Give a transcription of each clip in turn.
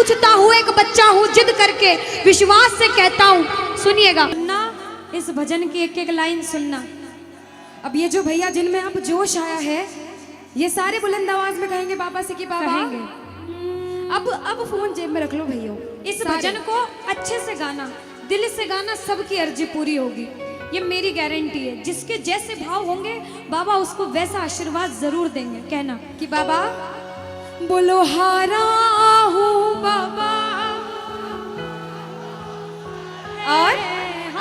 पूछता हूँ, एक बच्चा हूँ, जिद करके विश्वास से कहता हूँ। सुनिएगा ना, इस भजन की एक एक लाइन सुनना। अब ये जो भैया जिनमें अब जोश आया है, ये सारे बुलंद आवाज में कहेंगे बाबा से कि बाबा अब फोन जेब में रख लो भैया। इस भजन को अच्छे से गाना, दिल से गाना, सबकी अर्जी पूरी होगी, ये मेरी गारंटी है। जिसके जैसे भाव होंगे बाबा उसको वैसा आशीर्वाद जरूर देंगे। कहना कि बाबा बोलो हारा हूँ बाबा और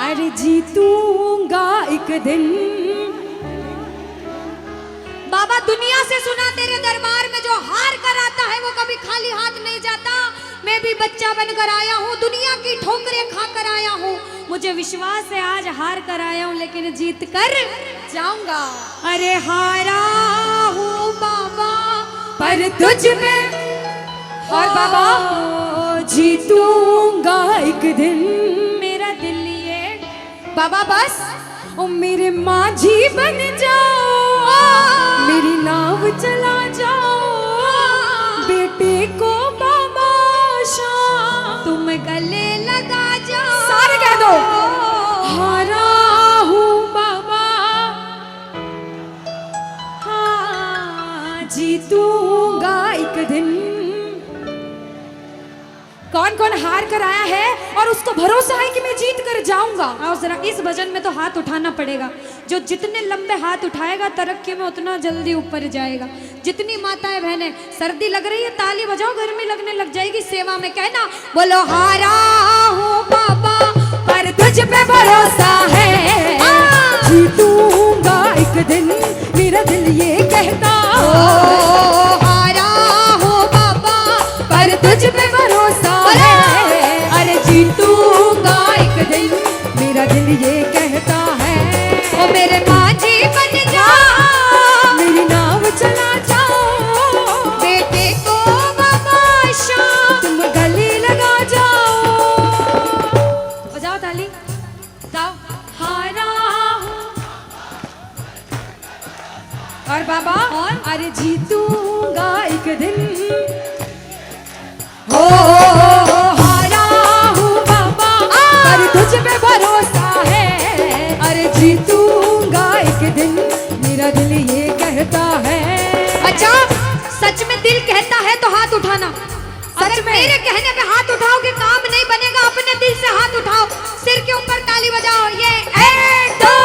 अरे जीतूंगा एक दिन। बाबा दुनिया से सुना तेरे दरबार में जो हार कर आता है वो कभी खाली हाथ नहीं जाता। मैं भी बच्चा बनकर आया हूँ, दुनिया की ठोकरें खाकर आया हूँ। मुझे विश्वास है आज हार कर आया हूँ लेकिन जीत कर जाऊंगा। अरे हारा हूँ बाबा पर तुझ में, और बाबा जीतूंगा एक दिन। मेरा दिल ये बाबा बस ओ मेरे माझी बन जाओ, मेरी नाव चला जाओ, बेटे को बाबा शाम तुम गले लगा जाओ। सारे कह दो हारा हूँ बाबा, हाँ जीतूंगा एक दिन। कौन कौन हार कर आया है और उसको भरोसा है कि मैं जीत कर जाऊंगा? और जरा इस भजन में तो हाथ उठाना पड़ेगा। जो जितने लंबे हाथ उठाएगा तरक्की में उतना जल्दी ऊपर जाएगा। जितनी माताएं बहनें, सर्दी लग रही है ताली बजाओ, गर्मी लगने लग जाएगी सेवा में। कहना बोलो हारा हूँ बाबा पर तुझ पे भरोसा है, जीतूंगा एक दिन, मेरा दिल ये कहता। हारा हूँ बाबा पर तुझ पे भरोसा है, अरे जीतूंगा एक दिन, मेरा दिल ये कहता है। ओ मेरे माझी बन जाओ, मेरी नाव चला जाओ, बेटे को बाबा शाम तुम गले लगा जाओ। बजाओ ताली, जाओ हारा और बाबा और अरे जीतूंगा एक दिन। हो हारा हूँ बाबा पर तुझ पे भरोसा है, अरे जीतूंगा एक दिन, मेरा दिल ये कहता है। अच्छा सच में दिल कहता है तो हाथ उठाना। सच में मेरे कहने पे हाथ उठाओगे काम नहीं बनेगा, अपने दिल से हाथ उठाओ, सिर के ऊपर ताली बजाओ। ये 1 2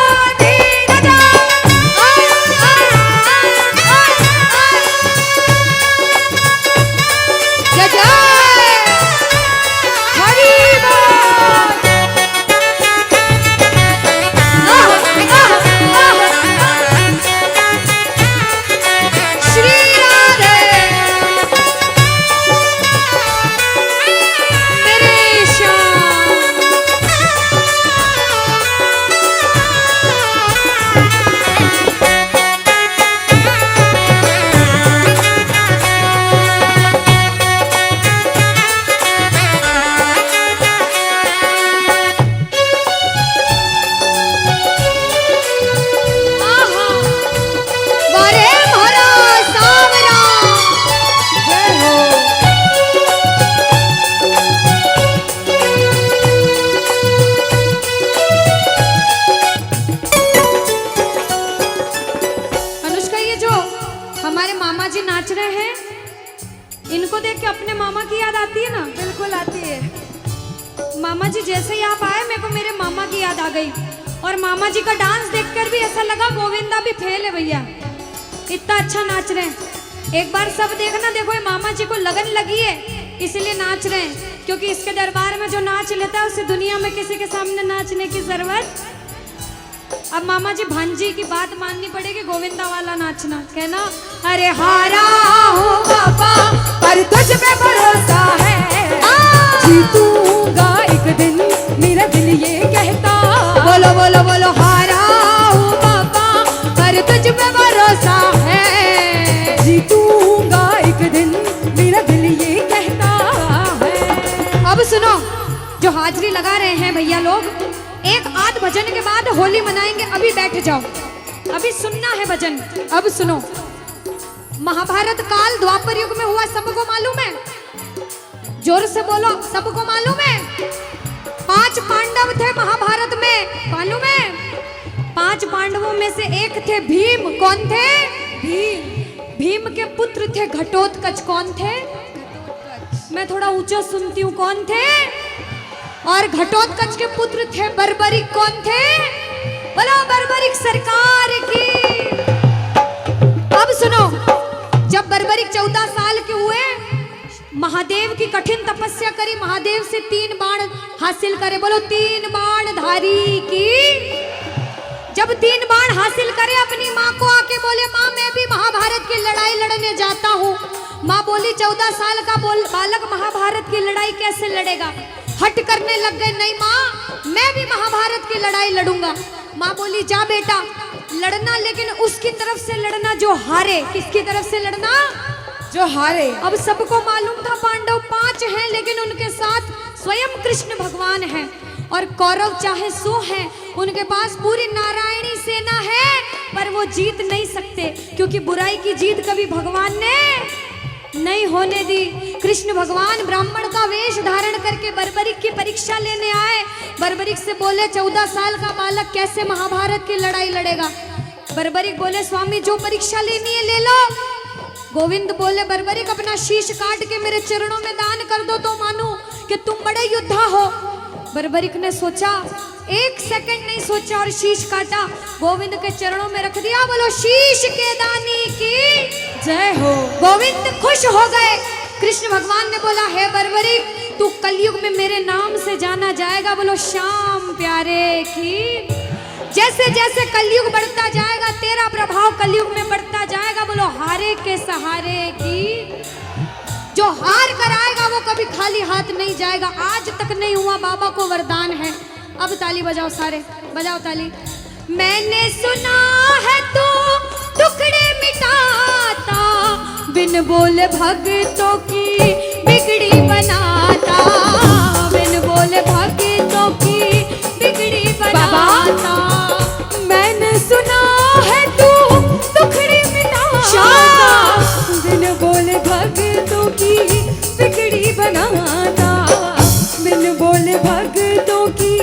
3 बजाओ। इनको देख के अपने मामा की याद आती है ना? बिल्कुल आती है। मामा जी जैसे ही आप आए मेरे को मेरे मामा की याद आ गई, और मामा जी का डांस देखकर भी ऐसा लगा गोविंदा भी फेल है भैया, इतना अच्छा नाच रहे हैं। एक बार सब देखना, देखो ये मामा जी को लगन लगी है इसलिए नाच रहे हैं, क्योंकि इसके दरबार में जो नाच लेता है उसे दुनिया में किसी के सामने नाचने की जरूरत। अब मामा जी भांजी की बात माननी पड़ेगी, गोविंदा वाला नाचना। कहना अरे हारा हूँ बाबा पर तुझ पे भरोसा है, जीतूंगा एक दिन, मेरा दिल ये कहता। बोलो बोलो बोलो हारा हूँ बाबा पर तुझ पे भरोसा है, जीतूंगा एक दिन, मेरा दिल ये कहता है। अब सुनो, जो हाजिरी लगा रहे हैं भैया लोग, एक आध भजन के बाद होली मनाएंगे, अभी बैठ जाओ, अभी सुनना है भजन। अब सुनो, महाभारत काल द्वापर युग में हुआ, सबको मालूम है। जोर से बोलो, सबको मालूम है 5 पांडव थे महाभारत में, मालूम है? 5 पांडवों में से एक थे भीम। कौन थे? भीम। भीम के पुत्र थे घटोत्कच। कौन थे? मैं थोड़ा ऊंचा सुनती हूँ। कौन थे? और घटोत्कच के पुत्र थे बर्बरिक। कौन थे? बोलो बर्बरिक सरकार की। अब सुनो, जब बर्बरिक 14 साल के हुए, महादेव की कठिन तपस्या करी, महादेव से 3 बाण हासिल करे। बोलो 3 बाण धारी की। जब 3 बाण हासिल करे, अपनी माँ को आके बोले, माँ मैं भी महाभारत की लड़ाई लड़ने जाता हूँ। माँ बोली 14 साल का बालक महाभारत की लड़ाई कैसे लड़ेगा? हट करने लग गए, नहीं माँ मैं भी महाभारत की लड़ाई लड़ूंगा। माँ बोली जा बेटा लड़ना, लेकिन उसकी तरफ से लड़ना जो हारे। किसकी तरफ से लड़ना? जो हारे। अब सबको मालूम था पांडव 5 हैं, लेकिन उनके साथ स्वयं कृष्ण भगवान हैं। और कौरव चाहे 100 हैं, उनके पास पूरी नारायणी सेना है, पर वो जीत नहीं सकते, क्योंकि बुराई की जीत कभी भगवान ने नहीं होने दी। कृष्ण भगवान ब्राह्मण का वेश धारण करके बर्बरिक की परीक्षा लेने आए। बर्बरिक से बोले 14 साल का बालक कैसे महाभारत की लड़ाई लड़ेगा? बर्बरिक बोले स्वामी जो परीक्षा लेनी है ले लो। गोविंद बोले बर्बरिक अपना शीश काट के मेरे चरणों में दान कर दो तो मानूं कि तुम बड़े योद्धा हो। बर्बरिक ने सोचा, 1 सेकंड नहीं सोचा और शीश काटा, गोविंद के चरणों में रख दिया। बोलो शीश के दानी की जय हो। गोविंद खुश हो गए। कृष्ण भगवान ने बोला हे बर्बरिक तू कलयुग में मेरे नाम से जाना जाएगा। बोलो श्याम प्यारे की। जैसे जैसे कलयुग बढ़ता जाएगा तेरा प्रभाव कलयुग में बढ़ता जाएगा। बोलो हारे के सहारे की। जो हार कर आएगा वो कभी खाली हाथ नहीं जाएगा। आज तक नहीं हुआ, बाबा को वरदान है। अब ताली बजाओ, सारे बजाओ ताली। मैंने सुना है तू टुकड़े मिटाता, बिन बोले भक्तों की बिगड़ी बनाता, बिन बोले भक्तों की बिगड़ी बनाता। मैंने सुना है तू टुकड़े मिटाता, बिन बोले भक्तों की बिगड़ी बनाता, बिन बोले भक्तों की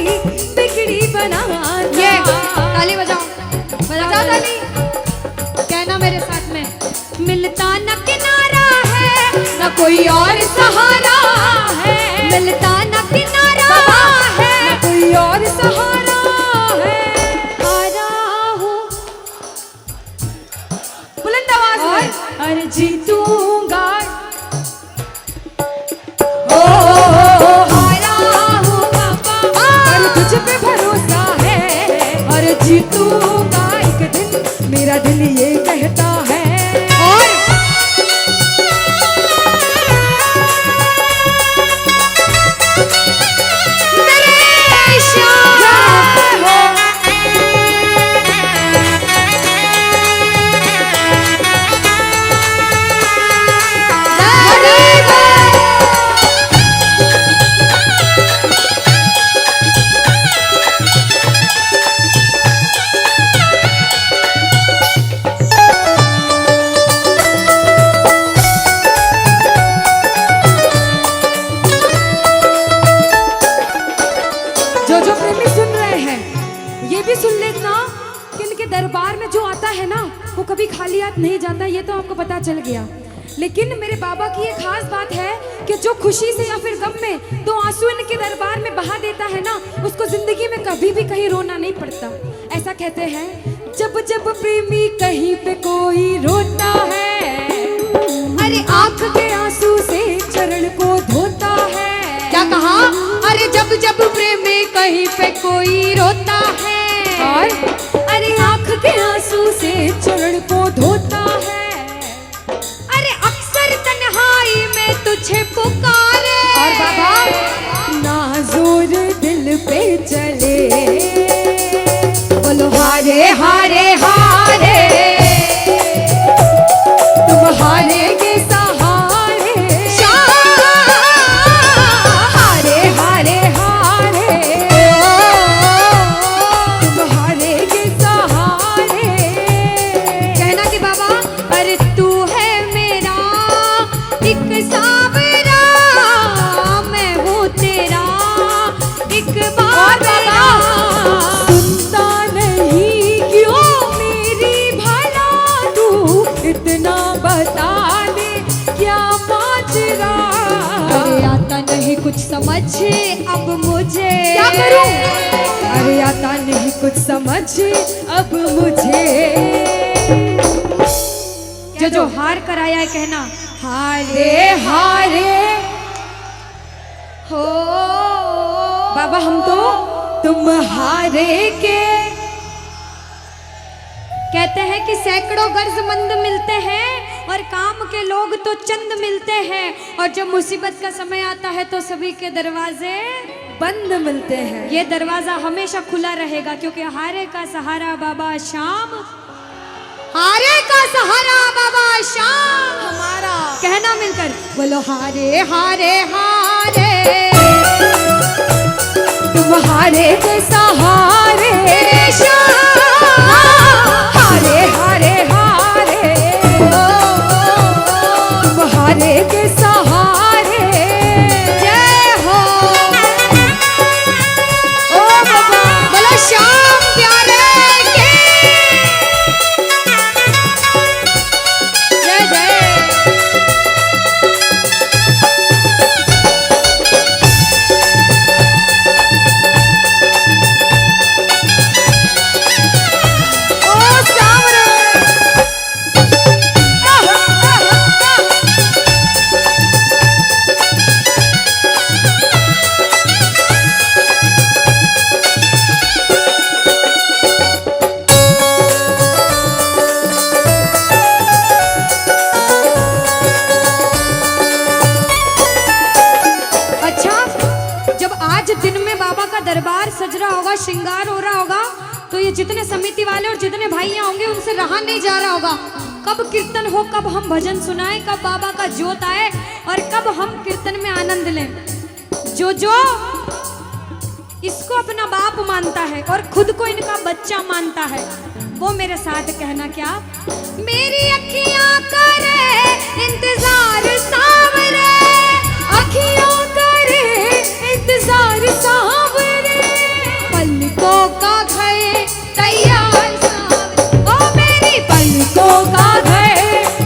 बिगड़ी बनाता। ये ताली बजाओ, बजाओ ताली। कहना मेरे साथ में, मिलता न किनारा है न कोई और सहारा है, मिलता न किनारा है न कोई और सहारा है। हारा हूँ बुलंद आवाज में, अरे जीतूंगा। तुझ पे भरोसा है और जीतूंगा एक दिन, मेरा दिल ये कहता है। और मेरे श्याम हो। दरबार में जो आता है ना वो कभी खाली हाथ नहीं जाता, ये तो आपको पता चल गया। लेकिन मेरे बाबा की एक खास बात है कि जो खुशी से या फिर गम में 2 आंसू इनके दरबार में बहा देता है ना, उसको जिंदगी में कभी भी कहीं रोना नहीं पड़ता। ऐसा कहते हैं, जब जब प्रेमी कहीं पे कोई रोता है, अरे आंख के आंसू से चरण को धोता है। क्या कहा? अरे जब जब प्रेमी कहीं पे कोई रोता है, और अरे आंख के आंसू से चरण को धोता है। अरे अक्सर तन्हाई में तुझे पुकारे, और बाबा नाज़ुर दिल पे चले। बोलो हारे हारे हारे, तुम हारेगे सहारे। हारे हारे हारे, तुम हारेगे सहारे। कहना कि बाबा अरे तू है मेरा एक सावरा, कुछ समझ अब मुझे। क्या करूं? अरे आता नहीं कुछ समझ अब मुझे। जो हार कर आया है कहना हारे हारे हो बाबा हम तो तुम हारे के। कहते हैं कि सैकड़ों गर्जमंद मिलते हैं और काम के लोग तो चंद मिलते हैं, और जब मुसीबत का समय आता है तो सभी के दरवाजे बंद मिलते हैं। ये दरवाजा हमेशा खुला रहेगा, क्योंकि हारे का सहारा बाबा शाम, हारे का सहारा बाबा शाम हमारा। कहना मिलकर बोलो हारे हारे हारे, तुम हारे के सहारे शाम, हारे हारे हारे, तुम हारे के सहारे। जय हो ओ बाबा बोलो शाम प्यारे के जय जय। ओ सावरे अच्छा, जब आज दिन में बाबा का दरबार सज रहा होगा, श्रृंगार हो रहा होगा, तो ये जितने समिति वाले और जितने भाइयां होंगे उनसे रहा नहीं जा रहा होगा। कब कीर्तन हो, कब हम भजन सुनाएं, कब बाबा का जोत आए और कब हम कीर्तन में आनंद लें। जो इसको अपना बाप मानता है और खुद को इनका बच्चा मानता है, वो मेरे साथ कहना क्या। मेरी अखियां करे इंतजार सावरे, अखियों करे इंतजार सावरे, पलकों का घर तैयार सावरे, ओ मेरी पलकों का घर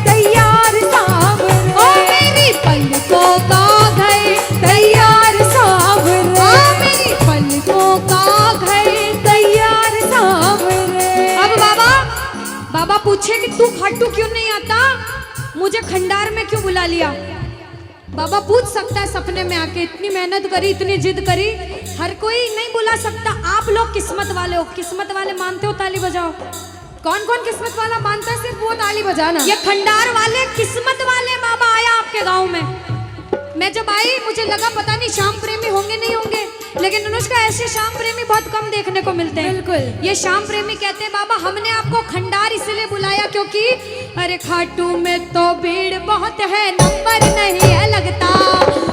तैयार सावरे, ओ मेरी पलकों का घर तैयार सावरे, ओ मेरी पलकों का घर। तैयार सावरे। अब बाबा पूछे कि तू खाटू क्यों नहीं आता, मुझे खंडार में क्यों बुला लिया। बाबा पूछ सकता है सपने में आके, इतनी मेहनत करी, इतनी जिद करी, हर कोई नहीं बुला सकता। आप लोग किस्मत वाले हो, किस्मत वाले मानते हो, ताली बजाओ। कौन कौन किस्मत वाला मानता है, सिर्फ वो ताली बजाना। ये खंडार वाले किस्मत वाले बाबा आया आपके गांव में। मैं जब आई मुझे लगा पता नहीं श्याम प्रेमी होंगे नहीं होंगे, लेकिन अनुष्का ऐसे श्याम प्रेमी बहुत कम देखने को मिलते हैं। बिल्कुल। ये श्याम प्रेमी कहते हैं बाबा हमने आपको खंडार इसलिए बुलाया क्योंकि अरे खाटू में तो भीड़ बहुत है, नंबर नहीं है लगता।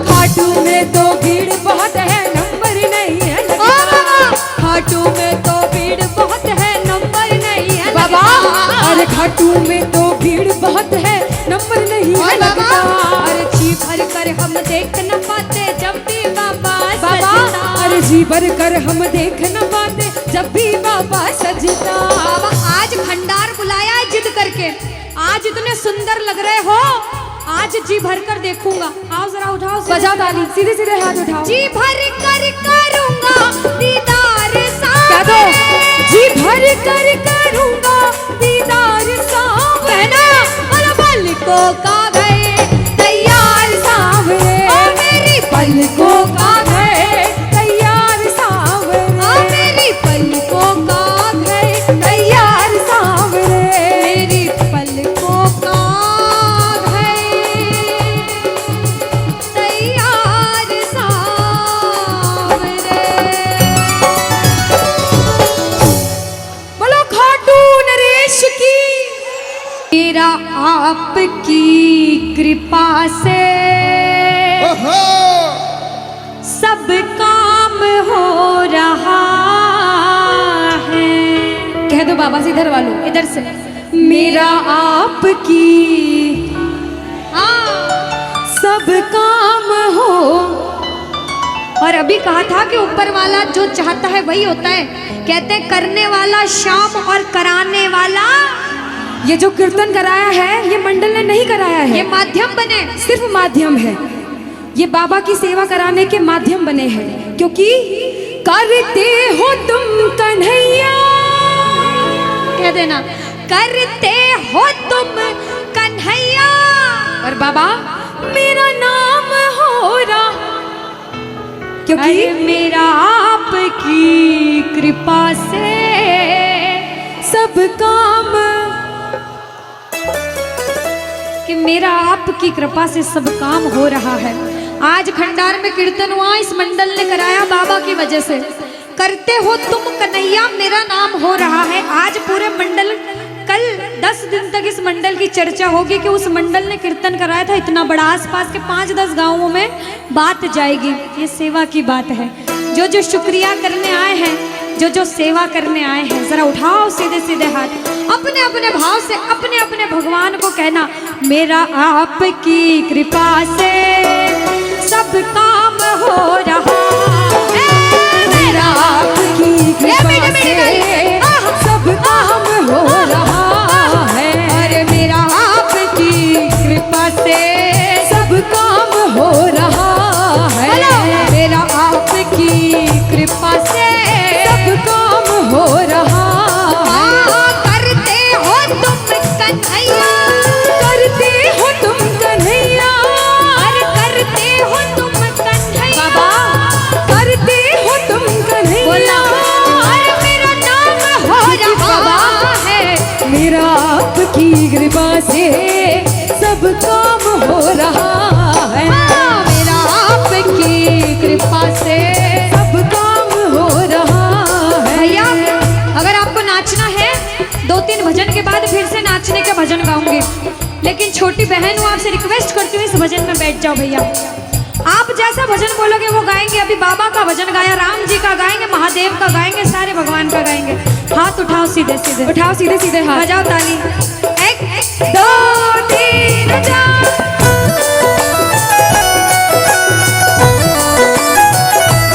खाटू में तो भीड़ बहुत है, नंबर नहीं है ओ लगता। बाबा खाटू में तो भीड़ बहुत है, नंबर नहीं है बाबा लगता। अरे खाटू में तो भीड़ बहुत है, नंबर नहीं है और बाबा लगता। अरे जी भर कर हम देख न पाते जब भी बाबा बाबा सजता। अरे जी भर कर हम देख न पाते जब भी बाबा सजता। बाबा आज खंडार बुलाया है जिद करके, आज इतने सुंदर लग रहे हो, आज जी भर कर देखूंगा। आओ जरा उठाओ, बजाओ ताली, सीधे सीधे हाथ उठाओ। जी भर कर करूंगा दीदार क्या दो? सावरे, जी भर कर करूंगा दीदार सावरे, और पलकों का घर तैयार सावरे, ओ मेरी पलकों का घर तैयार सावरे, ओ मेरी पलकों का घर तैयार सावरे, मेरी पलकों का घर तैयार सावरे। बोलो खाटू नरेश की। मेरा आपकी कृपा से सब काम हो रहा है। कह दो बाबा से, इधर वालों, इधर से मेरा आपकी हाँ। सब काम हो। और अभी कहा था कि ऊपर वाला जो चाहता है वही होता है। कहते हैं करने वाला श्याम और कराने वाला, ये जो कीर्तन कराया है ये मंडल ने नहीं कराया है, ये माध्यम बने। सिर्फ माध्यम है। ये बाबा की सेवा कराने के माध्यम बने हैं, क्योंकि करते हो तुम कन्हैया, कह देना करते हो तुम कन्हैया, और बाबा मेरा नाम हो रहा, क्योंकि मेरा आपकी कृपा से सब काम, कि मेरा आपकी कृपा से सब काम हो रहा है। आज खंडार में कीर्तन हुआ, इस मंडल ने कराया बाबा की वजह से। करते हो तुम कन्हैया, मेरा नाम हो रहा है। आज पूरे मंडल, कल 10 दिन तक इस मंडल की चर्चा होगी कि उस मंडल ने कीर्तन कराया था इतना बड़ा, आसपास के 5-10 गांवों में बात जाएगी। ये सेवा की बात है। जो जो शुक्रिया करने आए हैं, जो जो सेवा करने आए हैं, जरा उठाओ सीधे सीधे हाथ, अपने अपने भाव से अपने अपने भगवान को कहना, मेरा आपकी कृपा से सब काम हो रहा है, मेरा आपकी कृपा से सब काम हो रहा है, अरे मेरा आपकी कृपा से सब काम हो रहा है, मेरा आपकी कृपा से सब काम हो रहा है। करते हो तुम कन्हैया, करते हो तुम कन्हैया, अरे करते हो तुम कन्हैया, बाबा करते हो तुम कन्हैया, बोला अरे मेरा नाम हो रहा है, मेरा आपकी कृपा से सब काम हो रहा है, मेरा आपकी कृपा से सब काम हो रहा है। भैया अगर आपको नाचना है 2-3 भजन के बाद फिर से नाचने के भजन गाऊंगी, लेकिन छोटी बहन हूँ, आपसे रिक्वेस्ट करती हूँ इस भजन में बैठ जाओ भैया। आप जैसा भजन बोलोगे वो गाएंगे। अभी बाबा का भजन गाया, राम जी का गाएंगे, महादेव का गाएंगे, सारे भगवान का गाएंगे। हाथ उठाओ सीधे सीधे, उठाओ सीधे सीधे हाथ, बजाओ ताली, 1 2 3 4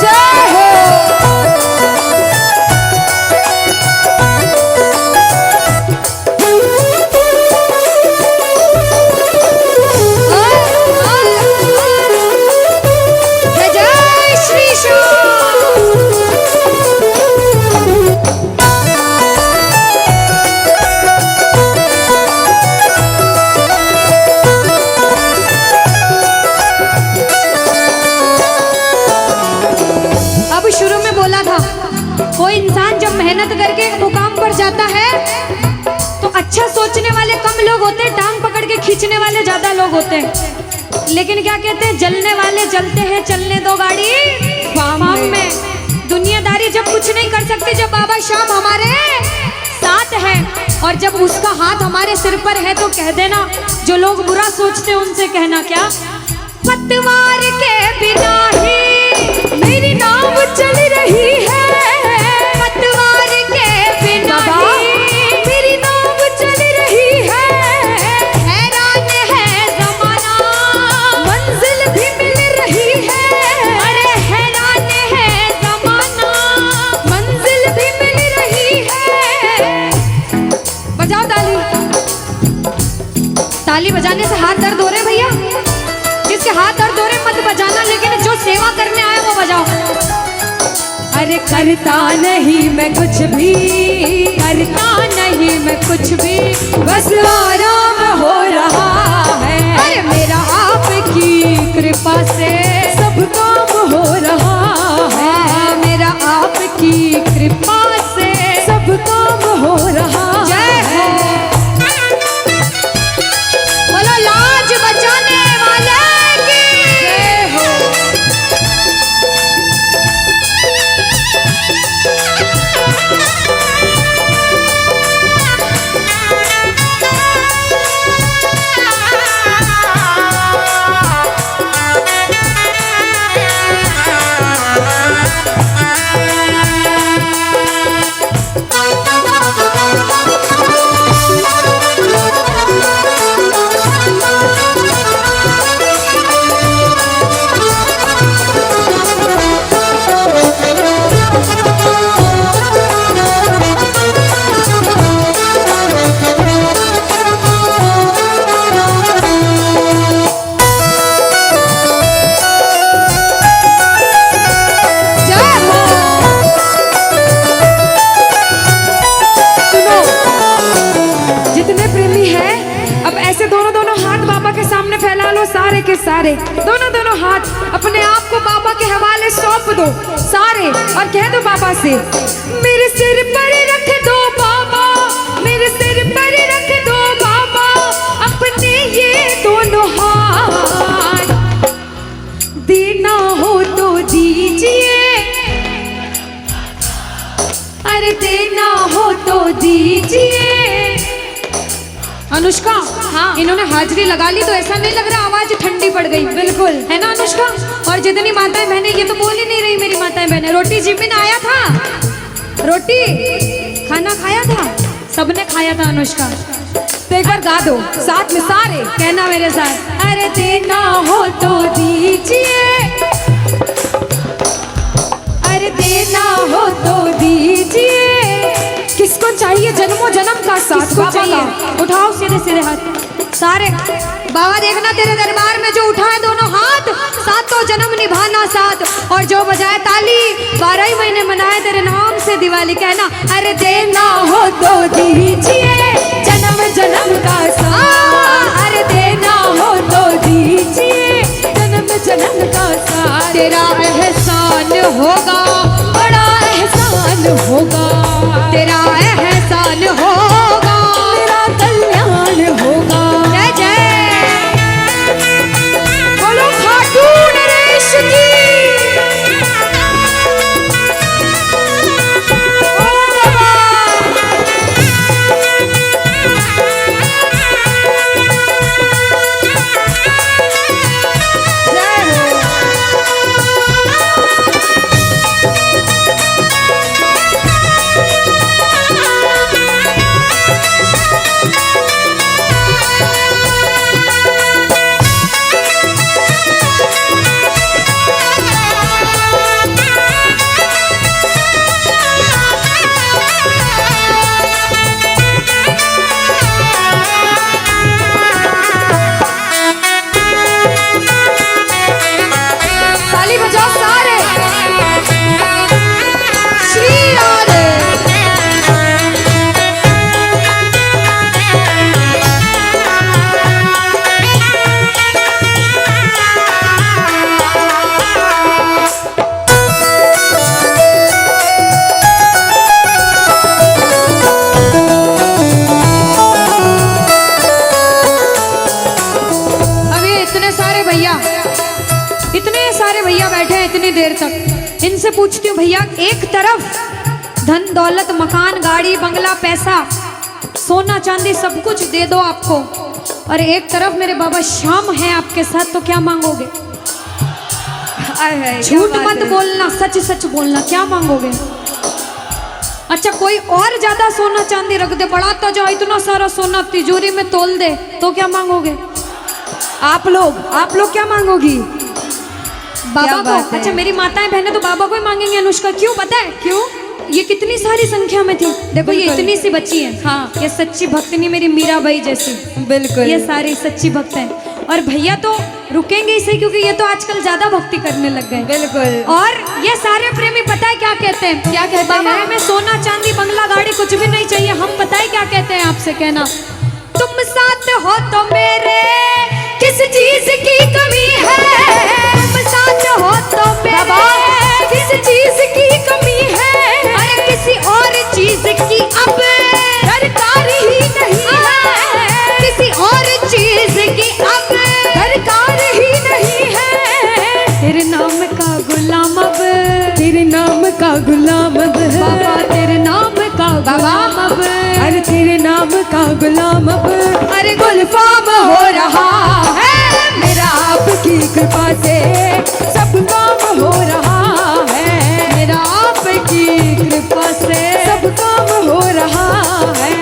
जय हो। जय श्री अब शुरू में बोला था, कोई इंसान जब मेहनत करके एक मुकाम पर जाता है तो अच्छा सोचने वाले कम लोग होते हैं, टांग पकड़ के खींचने वाले ज्यादा लोग होते हैं। लेकिन क्या कहते हैं, जलने वाले जलते हैं, चलने दो गाड़ी फार्म में। दुनियादारी जब कुछ नहीं कर सकती, जब बाबा श्याम हमारे साथ है और जब उसका हाथ हमारे सिर पर है, तो कह देना जो लोग बुरा सोचते हैं उनसे कहना क्या, पतवार के बिना ही मेरी नाव चल रही है, पतवार के बिना ही मेरी नाव चल रही है, हैरान है जमाना, मंजिल भी मिल रही है, अरे हैरान है जमाना, मंजिल भी मिल रही है। बजाओ ताली, ताली बजाने से हाथ दर्द हो रहे भैया, जिसके हाथ दर्द हो रहे मत बजाना, लेकिन जो सेवा करने आए वो बजाओ। अरे करता नहीं मैं कुछ भी, करता नहीं मैं कुछ भी, बस आराम हो रहा है, अरे मेरा आपकी कृपा से सब काम हो रहा है, मेरा आपकी कृपा से सब काम हो रहा जय हो। बोलो लाज बचाने वाले की जय हो। सारे, दोनों दोनों हाथ अपने आप को बाबा के हवाले सौंप दो सारे, और कह दो बाबा से, मेरे सिर पर रख दो बाबा, मेरे सिर पर रख दो बाबा अपने ये दोनों हाथ, देना हो तो दीजिए, अरे देना हो तो दीजिए। अनुष्का, हाँ, इन्होंने हाजिरी लगा ली तो ऐसा नहीं लग रहा आवाज ठंडी पड़ गई? बिल्कुल, है ना अनुष्का? और जितनी माताएं बहनें, ये तो बोल ही नहीं रही मेरी माताएं बहनें। रोटी जिमिन आया था, रोटी खाना खाया था, सबने खाया था अनुष्का। तो एक बार गा दो साथ में सारे, कहना मेरे साथ, अरे देना हो तो दीजिए, अरे देना हो तो दीजिए। किसको चाहिए जन्मों जन्म का साथ? किसको चाहिए? उठाओ सीधे सीधे हाथ सारे। बाबा देखना तेरे दरबार में जो उठाए दोनों हाथ, सातों जन्म निभाना साथ, और जो बजाए ताली 12 ही महीने मनाए तेरे नाम से दिवाली। कहना, अरे देना हो तो दीजिए जन्म जन्म का साथ, अरे देना हो तो दीजिए जन्म जन्म का साथ। तेरा एहसान होगा, बड़ा एहसान होगा, तेरा एहसान होगा, तेरा कल्याण होगा। जय जय बोलो खाटू नरेश की। ओ बाबा, देर तक इनसे पूछती हूँ, भैया एक तरफ धन दौलत मकान गाड़ी बंगला पैसा सोना चांदी सब कुछ दे दो आपको, और एक तरफ मेरे बाबा श्याम है आपके साथ, तो क्या मांगोगे? झूठ मत बोलना, सच सच बोलना, क्या मांगोगे? अच्छा कोई और ज्यादा सोना चांदी रख दे, बढ़ाता जाओ इतना सारा सोना तिजोरी में तोल दे, तो क्या मांगोगे? आप लोग क्या मांगोगी? बाबा को। अच्छा मेरी माताएं बहनें तो बाबा को ही मांगेंगे अनुष्का, क्यों पता है? क्यों? ये कितनी सारी संख्या में थी, देखो ये इतनी सी बच्ची है, हाँ ये सच्ची भक्तनी मेरी मीराबाई जैसी, बिल्कुल ये सारी सच्ची भक्त हैं। और भैया तो रुकेंगे इसे, क्योंकि ये तो आजकल ज्यादा भक्ति करने लग गए, बिल्कुल। और ये सारे प्रेमी पता है क्या कहते हैं? क्या कहते हैं? बाबा हमें सोना चांदी बंगला गाड़ी कुछ भी नहीं चाहिए, हम पता है क्या कहते हैं आपसे? कहना, तुम साथ हो तो मेरे किस चीज की कमी है, तुम साथ हो तो मेरे किस चीज की कमी है, अरे किसी और चीज की अब दरकार ही नहीं है, किसी और चीज की अब दरकार ही नहीं है। तेरे नाम का गुलाम अब, तेरे नाम का गुलाम अब बाबा, तेरे नाम का गुलाम अब, अरे तेरे नाम का गुलाम अब, अरे गुलफाम हो रहा है मेरा आपकी कृपा से, सब काम हो रहा है मेरा आपकी कृपा से, सब काम हो रहा है।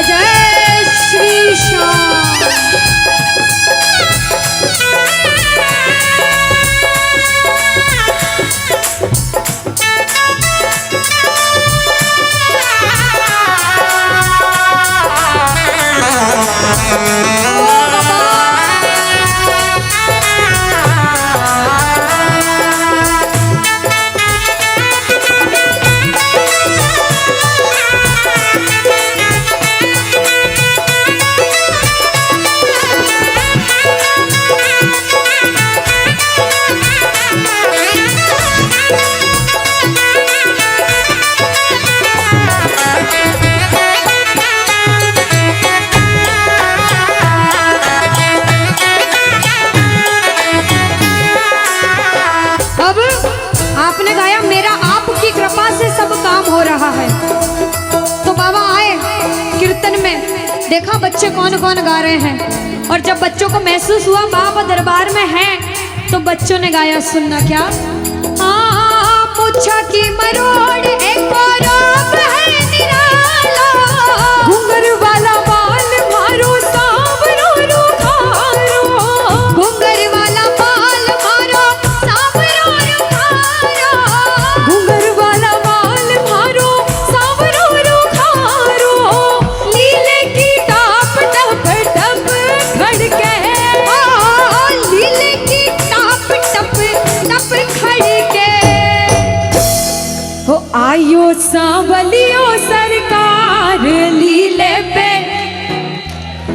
जय श्री श्याम। देखा बच्चे कौन कौन गा रहे हैं, और जब बच्चों को महसूस हुआ बाबा दरबार में हैं, तो बच्चों ने गाया, सुनना क्या। पूछा कि मरोड़ एक और है निराला, घुंगर वाला बाल मारो सांवरो रुखारो, घुंगर वाला बाल मारो सांवरो रुखारो, घुंगर वाला बाल मारो सांवरो रुखारो, लीले की टाप टप टप खड़के, लीले की टाप टप टप खड़के, हो आयो सांवलियो सरकार लीले पे,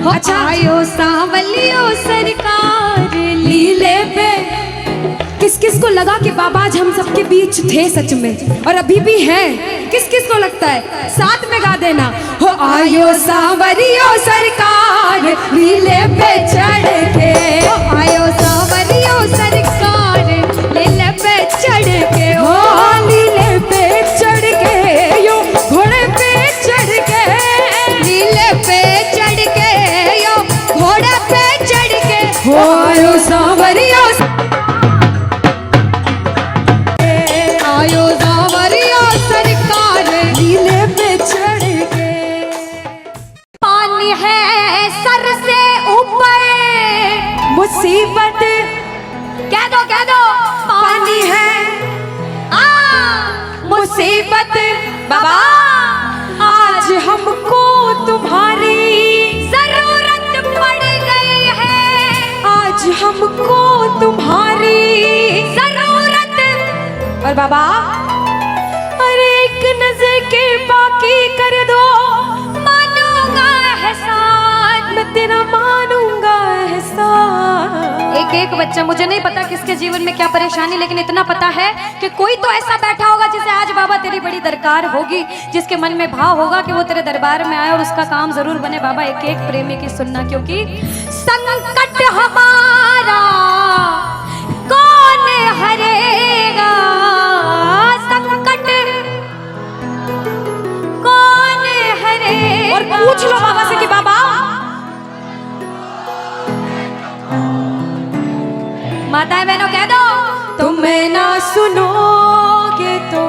अच्छा आयो सांवलियो सरकार लीले पे। किस किस को लगा कि बाबा आज हम सबके बीच थे सच में, और अभी भी हैं? किस किस को लगता है? साथ में गा देना, हो आयो सांवलियो सरकार लीले पे चढ़ के, हो आयो सांवलियो सरकार लीले पे चढ़ के, हो लीले पे चढ़ के, यो घोड़े पे चढ़ के, लीले पे चढ़ के, यो घोड़े पे चढ़ के, हो आयो सांवरियो, आयो सांवरियो सरकार लीले पे चढ़ के। पानी है सर से ऊपर मुसीबत, कह दो पानी है मुसीबत, बाबा आज हमको तुम्हारी जरूरत पड़ गई है, आज हमको तुम्हारी जरूरत, और बाबा अरे एक नजर के बाकी कर दो, मानूंगा एहसान, मैं तेरा मानूंगा एहसान। एक एक बच्चा, मुझे नहीं पता किसके जीवन में क्या परेशानी, लेकिन इतना पता है कि कोई तो ऐसा बैठा होगा जिसे आज बाबा तेरी बड़ी दरकार होगी, जिसके मन में भाव होगा कि वो तेरे दरबार में आए और उसका काम जरूर बने। बाबा एक एक प्रेमी की सुनना, क्योंकि संकट हमारा कौन हरेगा, संकट कौन हरेगा, और पूछ लो बाबा से कि बाबा माताएं बहनों कह दो, तुम्हें ना सुनोगे तो।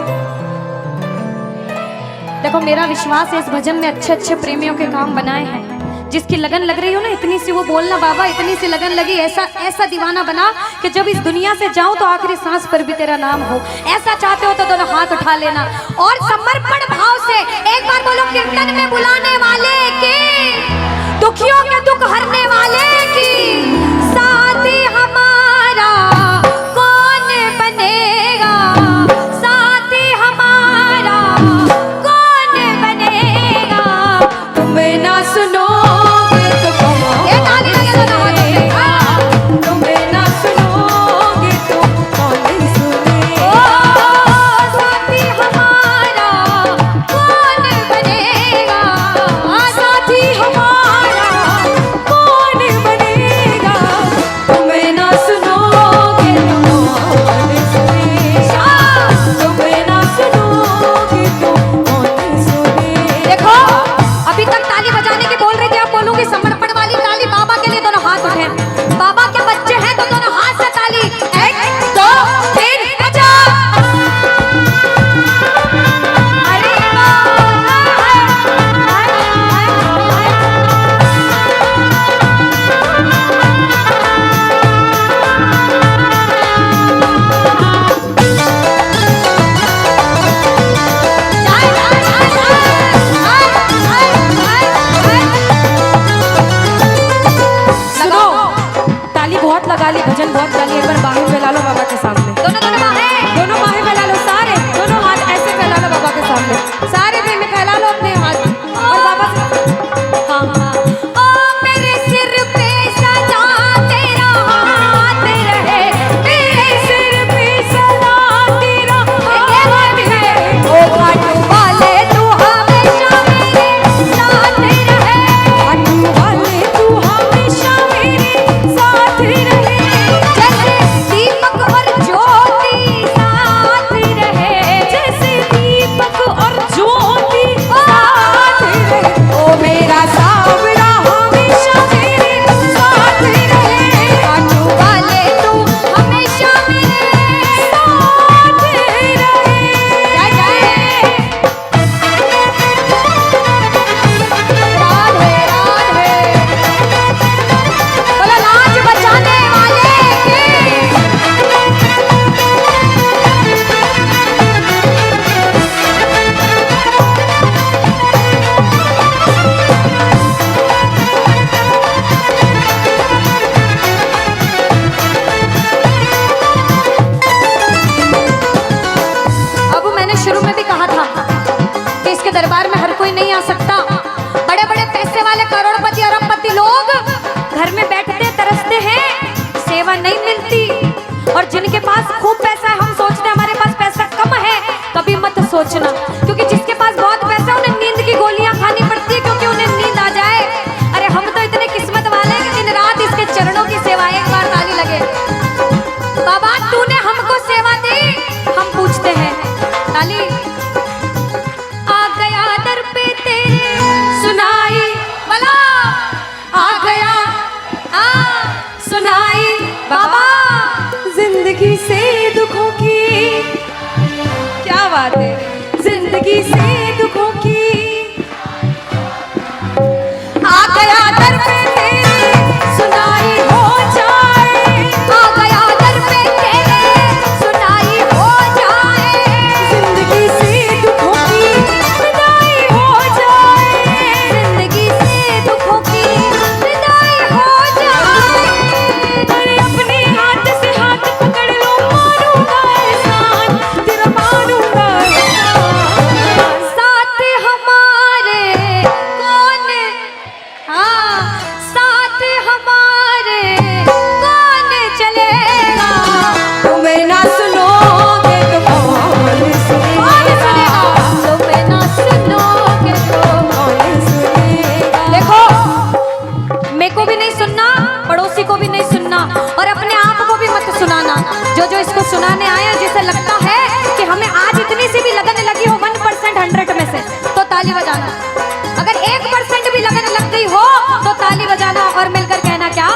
देखो मेरा विश्वास है इस भजन में अच्छे अच्छे प्रेमियों के काम बनाए हैं। जिसकी लगन लग रही हो ना, इतनी सी वो बोलना बाबा, इतनी सी लगन लगी, ऐसा ऐसा दीवाना बना कि जब इस दुनिया से जाऊं तो आखिरी सांस पर भी तेरा नाम हो। ऐसा चाहते हो तो दोनों हाथ उठा लेना और समर्पण भाव से एक बार बोलो, कीर्तन में बुलाने वाले की, दुखियों के दुख हरने वाले की, साथी हमारा कौन बनेगा, साथी हमारा कौन बनेगा, तुम्हें ना सुनोगे तो कौन, ये ताली लगे तो तुम्हें ना सुनोगे तो कौन सुनेगा, साथी हमारा कौन बनेगा, साथी हमारा कौन बनेगा, तुम्हें ना सुनोगे तो कौन सुनेगा, तुम्हें ना सुनोगे तो कौन सुनेगा। देखो अभी तक ताली बजाने की बोल रही थी, अब बोलूंगी समर्पण वाली ताली। बाबा के लिए दोनों हाथ उठे, बाबा के बच्चे हैं तो दोनों हाथ से ताली, 1 2 3 बजा। अरे सुनो, ताली बहुत लगा ली, भजन बहुत गा ली, एक बार बाहें फैला लो बाबा के सामने, दोनों बाहें फैला लो, सारे दोनों हाथ ऐसे फैला लो बाबा के सामने, सारे प्रेमी फैला लो अपने हाथ और बाबा से, हाँ हाँ, ओ मेरे सिर पे सदा तेरा हाथ रहे, मेरे सिर पे सदा तेरा हाथ रहे, ओ घाटू वाले तू हमेशा मेरे साथ रहे, घाटू वाले तू हमेशा मेरे साथ रहे, जैसे दीपक और ज्योति सेवा नहीं मिलती। और जिनके पास खूब पैसा है, हम सोचते हैं हमारे पास पैसा कम है, कभी मत सोचना, क्योंकि जिसके पास बहुत पैसा उन्हें नींद की गोलियां खानी पड़ती है, क्योंकि उन्हें नींद आ जाए। अरे हम तो इतने किस्मत वाले हैं कि दिन रात इसके चरणों की सेवा, एक बार ताली लगे। बाबा तूने हमको सेवा दी, हम पूछते हैं ताली। आ गया दर पे तेरे सुनाई वाला, आ गया सुनाई बाबा जिंदगी से दुखों की, क्या बात है, जिंदगी से दुखों की। आ गया दर पे तेरे सुनाई हो जाए, आ गया दर पे तेरे सुनाई हो जाए, जिंदगी से दुखों की विदाई हो जाए, जिंदगी से दुखों की विदाई हो जाए। अरे अपने हाथ से हाथ पकड़ लो, मारूंगा एहसान तेरा, मारूंगा एहसान। साथ हमारे कौन, हाँ साथ हमारे कौन चलेगा, तुम्हें ना सुनोगे तो कौन सुनेगा, तुम्हें ना सुनोगे तो कौन सुनेगा। देखो मेरे को भी नहीं सुनना, पड़ोसी को भी नहीं सुनना, और अपने आप को भी मत सुनाना। जो इसको सुनाने आए हैं, जिसे लगता है कि हमें आज इतनी सी भी लगन लगी हो 1% 100 में से, तो ताली बजाना। अगर 1% भी लगन लग गई हो तो ताली बजाना और मिलकर कहना क्या,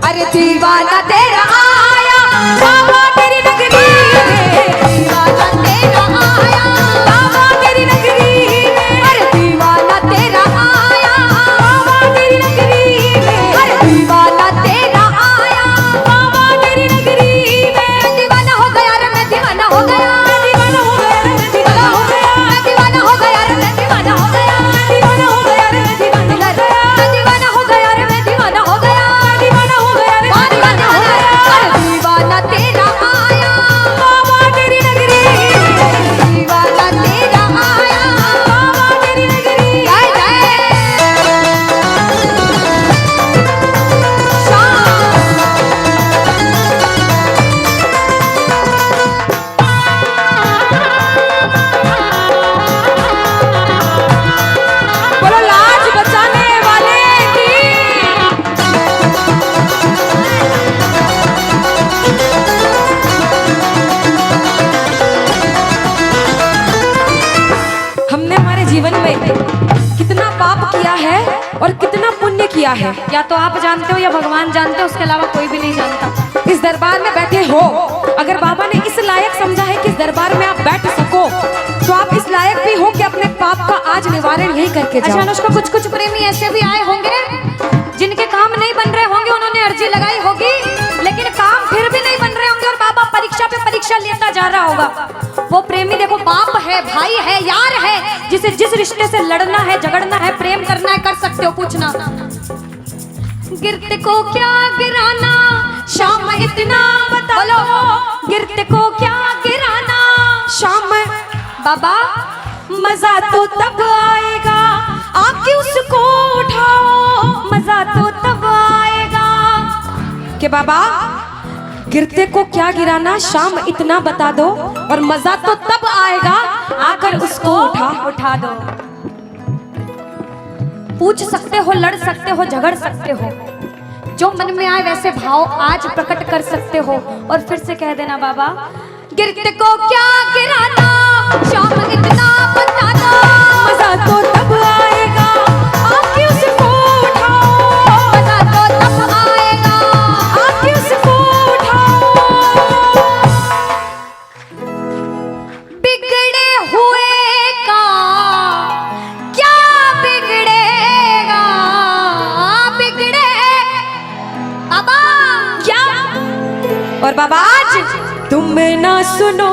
अरे दीवाना तेरा आया बाबा तेरी नगरी में, दीवाना तेरा आया बाबा तेरी नगरी में, अरे दीवाना तेरा आया बाबा तेरी नगरी में, अरे दीवाना तेरा आया बाबा तेरी नगरी में। दीवाना हो गया रे मैं, दीवाना हो गया, दीवाना हो गया रे मैं, दीवाना हो गया, दीवाना हो गया रे मैं, दीवाना हो गया, दीवाना हो गया रे मैं, दीवाना हो गया, दीवाना हो गया रे मैं, दीवाना हो गया, दीवाना हो गया रे मैं, दीवाना हो गया। अरे दीवाना तेरा आया बाबा तेरी नगरी में, दीवाना तेरा आया बाबा तेरी नगरी। जय जय बोलो लाज बचाने वाले की। हमने हमारे जीवन में कितना पाप किया है और कितना पुण्य किया है, या तो आप जानते हो या भगवान जानते हो, उसके अलावा कोई भी नहीं जानता। इस दरबार में बैठे हो, अगर बाबा ने इस लायक समझा है कि इस दरबार में आप बैठ सको, तो आप इस लायक भी हो कि अपने पाप का आज निवारण यही करके जाओ। अच्छा अनुष्का, कुछ प्रेमी ऐसे भी आए होंगे जिनके काम नहीं बन रहे होंगे, उन्होंने अर्जी लगाई होगी, लेकिन काम फिर भी नहीं बन रहे होंगे, और बाबा परीक्षा पे परीक्षा लेता जा रहा होगा। वो प्रेमी देखो, बाप है, भाई है, यार है, जिसे जिस रिश्ते से लड़ना है, झगड़ना है, प्रेम करना है, कर सकते हो। पूछना गिरते को क्या गिराना, शाम इतना बता लो, गिरते को क्या गिराना शाम। बाबा मजा तो तब आएगा आके उसको उठाओ, मजा तो तब आएगा कि बाबा गिरते को क्या गिराना, शाम इतना बता दो, और मजा तो तब आएगा आकर उसको उठा दो। पूछ सकते हो, लड़ सकते हो, झगड़ सकते हो, जो मन में आए वैसे भाव आज प्रकट कर सकते हो, और फिर से कह देना बाबा गिरते को क्या गिराना, शाम इतना बता दो, मजा तो तब आएगा आके उसको उठाओ, मजा तो तब आएगा आके उसको उठाओ। बिगड़े हुए का क्या बिगड़ेगा, बिगड़े बाबा क्या, और बाबा आज तुम ना सुनो,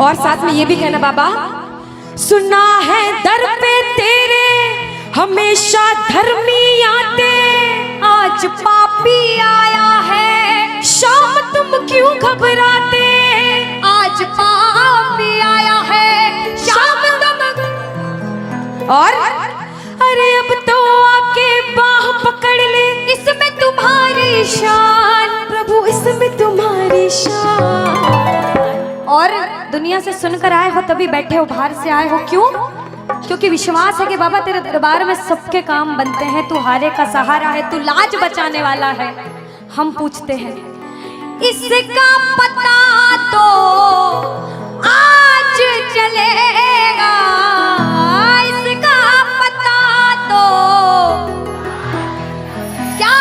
और साथ में ये भी कहना बाबा, सुना है दर पे तेरे हमेशा धर्मी आते, आज पापी आया है, शाम तुम क्यों घबराते, आज पापी आया है, शाम तुम, और अरे अब तो आके बाह पकड़ दुनिया से सुनकर आए हो तभी बैठे हो, बाहर से आए हो क्यों? क्योंकि विश्वास है कि बाबा तेरे दरबार में सबके काम बनते हैं, तू हारे का सहारा है, तू लाज बचाने वाला है। हम पूछते हैं इसका पता तो आज चलेगा, इसका पता तो क्या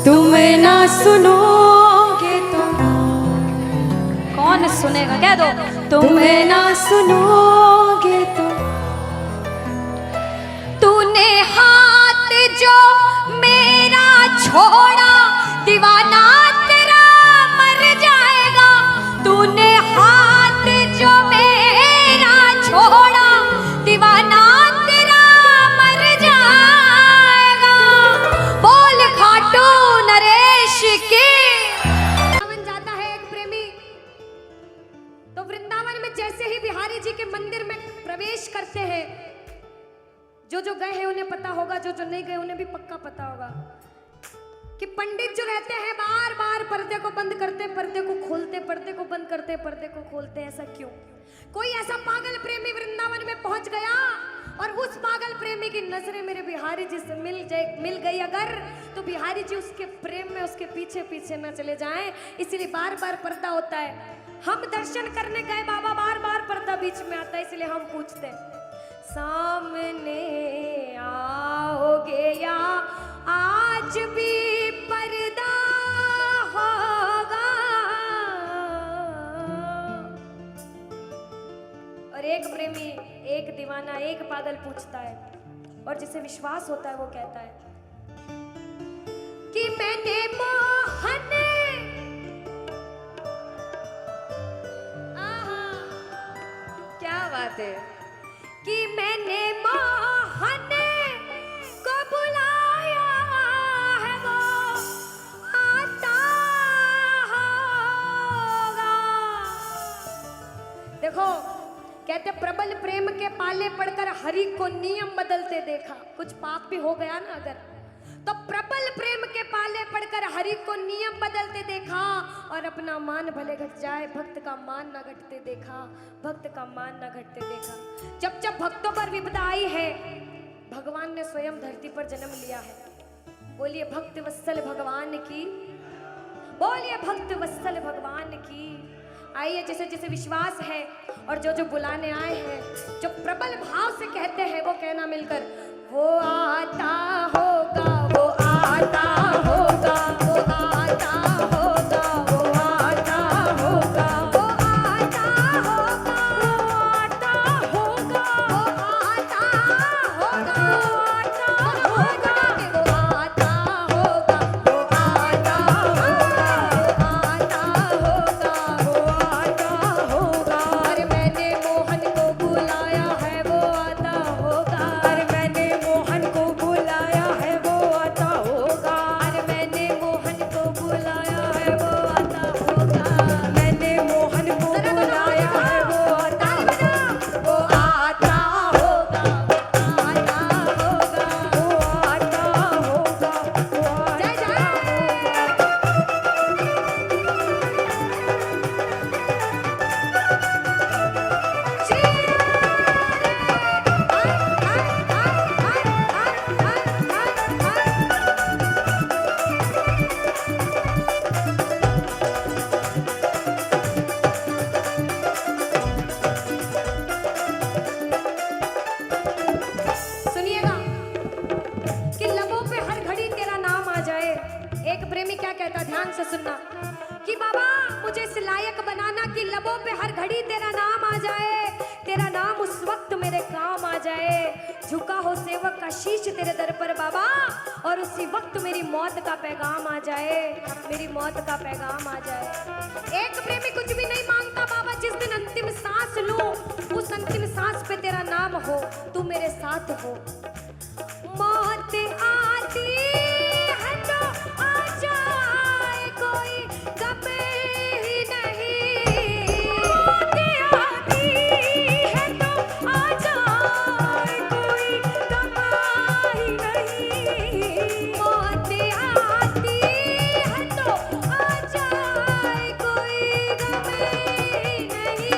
तुम ना सुनोगे तो कौन सुनेगा? कह दो तुम ना सुनोगे तो। तूने हाथ जो मेरा छोड़ा दीवाना तेरा मर जाएगा, तूने हाथ जो मेरा छोड़ा दीवाना तेरा मर जाएगा। बोल खाटू नरेश के। वृंदावन जाता है एक प्रेमी, तो वृंदावन में जैसे ही बिहारी जी के मंदिर में प्रवेश करते हैं, जो गए हैं उन्हें पता होगा, जो नहीं गए उन्हें भी पक्का पता होगा कि पंडित जो रहते हैं बार बार पर्दे को बंद करते, पर्दे को खोलते, पर्दे को बंद करते, पर्दे को खोलते। ऐसा क्यों? कोई ऐसा पागल प्रेमी वृंदावन में पहुंच गया और उस पागल प्रेमी की नजरें मेरे बिहारी जी से मिल गई अगर, तो बिहारी जी उसके प्रेम में उसके पीछे पीछे न चले जाएं, इसलिए बार बार पर्दा होता है। हम दर्शन करने गए बाबा, बार बार पर्दा बीच में आता है, इसलिए हम पूछते हैं सामने आओगे या आज भी पर्दा होगा? और एक प्रेमी, एक दीवाना, एक पागल पूछता है, और जिसे विश्वास होता है वो कहता है कि मैंने मोहन, क्या बात है, कि मैंने मोहन को बुलाया है वो आता होगा। देखो कहते प्रबल प्रेम के पाले पड़कर हरि को नियम बदलते देखा। कुछ पाप भी हो गया ना अगर, तो प्रबल प्रेम के पाले पड़कर हरि को नियम बदलते देखा, और अपना मान भले घट जाए भक्त का मान न घटते देखा, भक्त का मान न घटते देखा। जब जब भक्तों पर विपदा आई है, भगवान ने स्वयं धरती पर जन्म लिया है। बोलिए भक्त वत्सल भगवान की, बोलिए भक्त वत्सल भगवान की। आइए जिसे जिसे विश्वास है और जो बुलाने आए हैं, जो प्रबल भाव से कहते हैं वो कहना मिलकर, वो आता होगा, वो आता होगा, वो आता होगा, वो आता होगा, वो आता होगा, वो आता होगा, वो आता होगा, वो आता होगा, वो आता होगा, वो आता होगा, वो आता होगा। अरे मैंने मोहन को बुलाया है वो आता होगा, अरे मैंने मोहन को बुलाया है वो आता होगा, अरे मैंने मोहन को बुलाया है वो आता होगा, मैंने मोहन को बुलाया है वो आता होगा, वो आता होगा, वो आता होगा, वो आता होगा, वो जय जय। सुनिएगा कि लबों पे हर घड़ी तेरा नाम आ जाए। एक प्रेमी क्या कहता, ध्यान से सुनना, कि बाबा मुझे इस लायक बनाना कि लबों पे हर घड़ी तेरा नाम आ जाए, तेरा नाम उस वक्त मेरे काम आ जाए, झुका हो सेवक का शीश तेरे दर पर बाबा, और उसी वक्त मेरी मौत का पैगाम आ जाए, मेरी मौत का पैगाम आ जाए। एक प्रेमी कुछ भी नहीं मांगता बाबा, जिस दिन अंतिम सांस लूं उस अंतिम सांस पे तेरा नाम हो, तू मेरे साथ हो। मौत आती है तो आ जाए, कोई गम ही नहीं, मौत आती है तो आ जाए, कोई गम ही नहीं, मौत आती है तो आ जाए, कोई गम ही नहीं।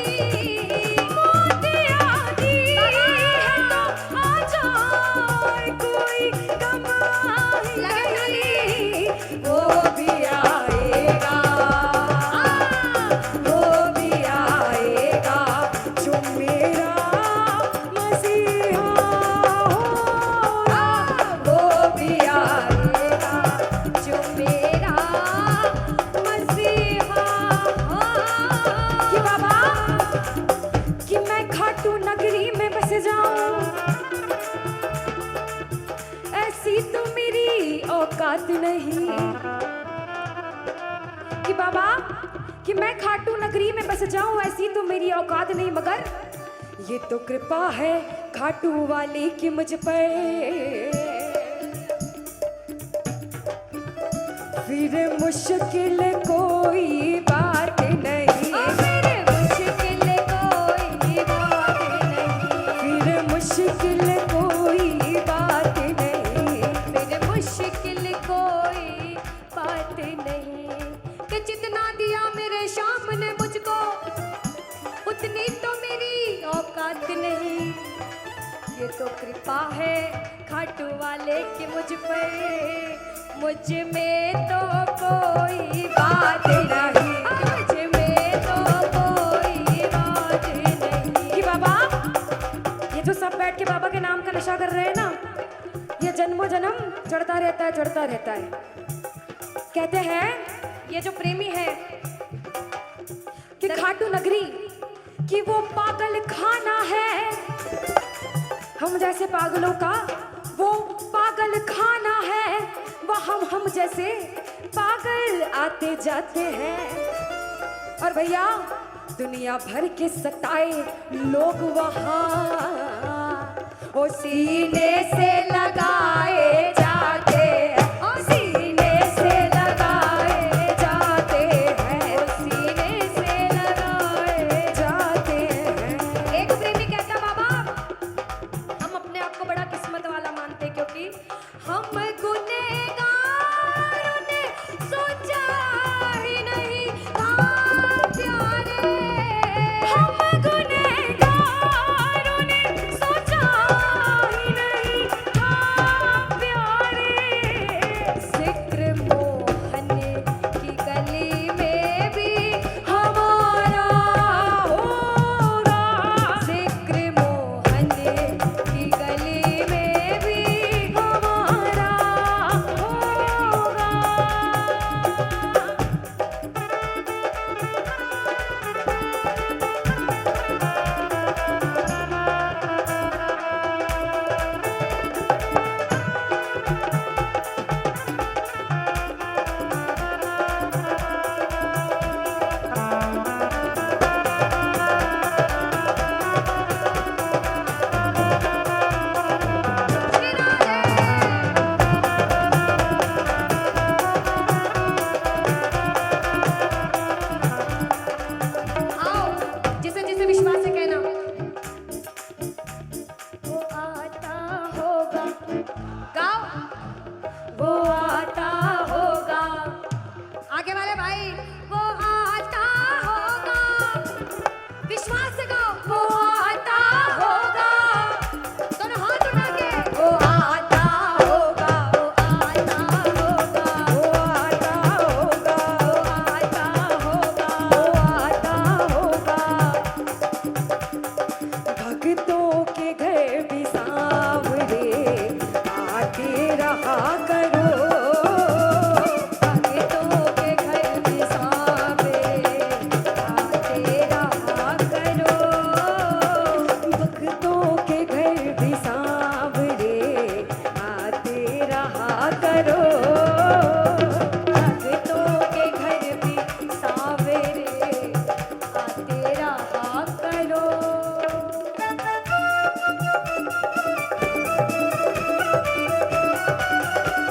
औकात नहीं कि बाबा कि मैं खाटू नगरी में बस जाऊं, ऐसी तो मेरी औकात नहीं, मगर ये तो कृपा है खाटू वाले की मुझ पर। फिर मुश्किल कोई बात नहीं, फिर मुश्किल कोई बात नहीं, फिर मुश्किल कोई बात नहीं, फिर मुश्किल कोई बात नहीं। कि जितना दिया मेरे शाम ने मुझको, उतनी तो मेरी औकात नहीं। ये तो कृपा है खाटू वाले की मुझ पर, मुझ में तो कोई बात नहीं, मुझ में तो कोई बात नहीं। कि बाबा ये जो सब बैठ के बाबा के नाम का नशा कर रहे हैं ना, ये जन्मों जन्म चढ़ता रहता है, चढ़ता रहता है। कहते हैं ये जो प्रेमी है कि खाटू नगरी कि वो पागल खाना है, हम जैसे पागलों का वो पागल खाना है, वह हम जैसे पागल आते जाते हैं। और भैया दुनिया भर के सताए लोग वहाँ ओ सीने से लगाए जाते हैं, ओ सीने से लगाए जाते हैं, ओ सीने से लगाए जाते हैं। एक प्रेमी कहता बाबा हम अपने आप को बड़ा किस्मत वाला मानते, क्योंकि हम गुनहगारों ने सोचा ही नहीं था प्यारे, हम गुनहगारों ने सोचा ही नहीं था प्यारे। जिक्र मोहन की गली में भी हमारा होगा, जिक्र मोहन की गली में भी हमारा होगा। आओ जिसे जिसे विश्वास है कहना, वो आता होगा, गाओ वो आता होगा, आगे वाले भाई वो आता होगा, विश्वास से गाओ वो आता होगा, दोनों हाथ उठा के वो आता होगा, वो आता होगा, वो आता होगा, वो आता होगा, वो आता होगा। भक्तों के घर भी सांवरे आते रहा करो, भक्तों के घर भी सांवरे आते रहा करो, भक्तों के घर भी सांवरे आते रहा करो।